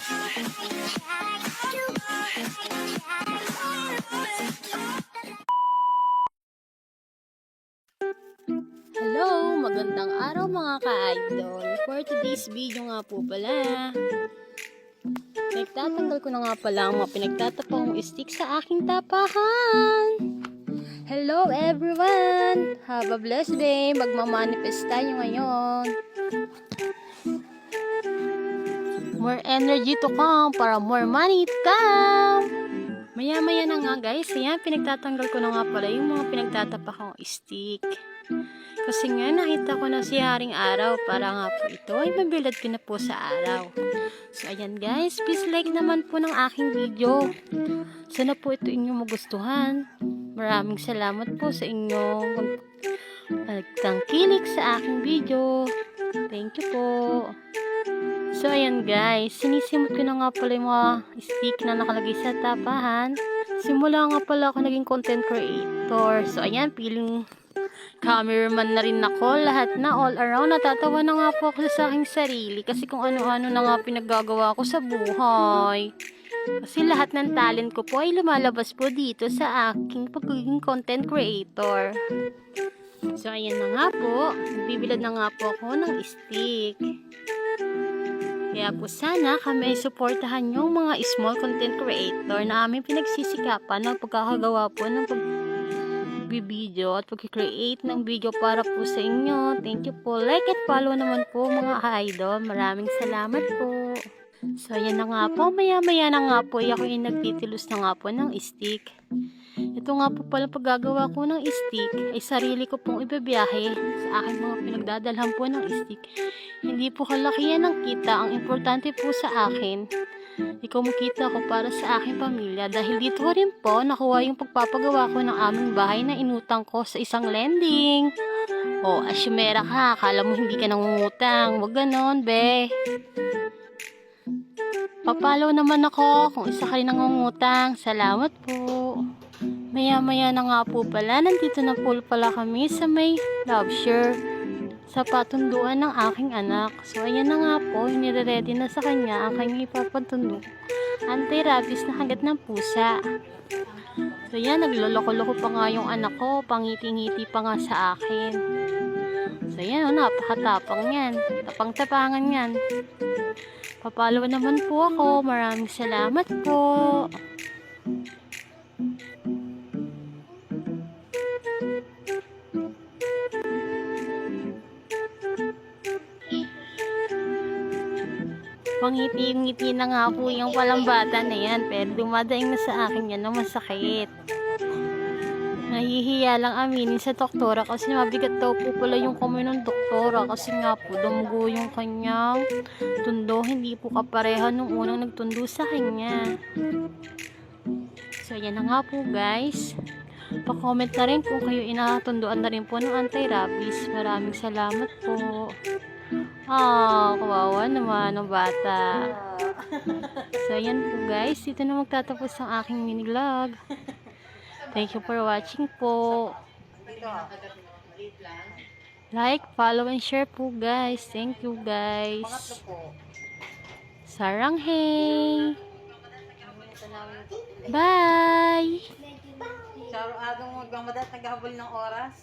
Hello! Magandang araw mga ka-idol. For today's video nga po pala, nagtatanggal ko na nga pala ang mga pinagtatapang stick sa aking tapahan. Hello everyone! Have a blessed day! Magmamanifest tayo ngayon. More energy to come para more money to come! Maya-maya na nga guys, ayan, pinagtatanggal ko na nga pala yung mga pinagtatapakang stick. Kasi nga, nakita ko na si Haring Araw para nga po ito ay mabilad ko na po sa araw. So, ayan guys, please like naman po ng aking video. Sana po ito inyong magustuhan. Maraming salamat po sa inyong pagtangkilik sa aking video. Thank you po. So, ayan guys, sinisimot ko na nga pala yung mga stick na nakalagay sa tapahan. Simula nga pala ako naging content creator. So, ayan, feeling cameraman na rin ako. Lahat na, all around. Natatawa na nga po ako sa aking sarili. Kasi kung ano-ano na nga pinaggagawa ko sa buhay. Kasi lahat ng talent ko po ay lumalabas po dito sa aking pagiging content creator. So, ayan na nga po. Bibilad na nga po ako ng stick. Kaya po sana kami ay suportahan yung mga small content creator na aming pinagsisikapan ng pagkakagawa po ng pagbibideo at pag-create ng video para po sa inyo. Thank you po. Like at follow naman po mga idol. Maraming salamat po. So, yan na nga po. Maya-maya na nga po. Ako yung nagtitilos na nga po ng stick. Ito nga po pala paggagawa ko ng stick ay sarili ko pong ibibiyahe sa aking mga pinagdadalhan po ng stick. Hindi po kalakihan ng kita. Ang importante po sa akin, ikaw makita ko para sa aking pamilya. Dahil dito rin po nakuha yung pagpapagawa ko ng aming bahay na inutang ko sa isang lending. O, asyumera ka. Akala mo hindi ka nangungutang. Huwag ganon, be. Papalaw naman ako kung isa ka rin nangungutang. Salamat po. Maya-maya na nga po pala, nandito na po pala kami sa may love share sa patunduan ng aking anak. So, ayan na nga po, nire-ready na sa kanya ang kanyang ipapatundo. Anti-rabies na kagat ng pusa. So, ayan, nagloloko-loko pa nga yung anak ko, pangiti-ngiti pa nga sa akin. So, ayan, napakatapang yan. Tapang-tapangan yan. Papalaw naman po ako. Maraming salamat po. Pangiti-ngiti na nga po yung walang bata na yan, pero dumadaing na sa akin yan na masakit. Nahihiya lang aminin sa doktora kasi mabigat daw po pala yung kamay ng doktora kasi nga po dumugo yung kanyang tundo. Hindi po kapareha nung unang nagtundo sa kanya. So, yan na nga po guys. Pa-comment na rin kung kayo inatunduan na rin po ng anti-rabies. Maraming salamat po. Kawawa naman ng bata. So, ayan po guys. Dito na magtatapos ang aking mini vlog. Thank you for watching po. Like, follow, and share po guys. Thank you guys. Saranghay! Bye! Sa araw-araw magmamadat, naghahabol ng oras.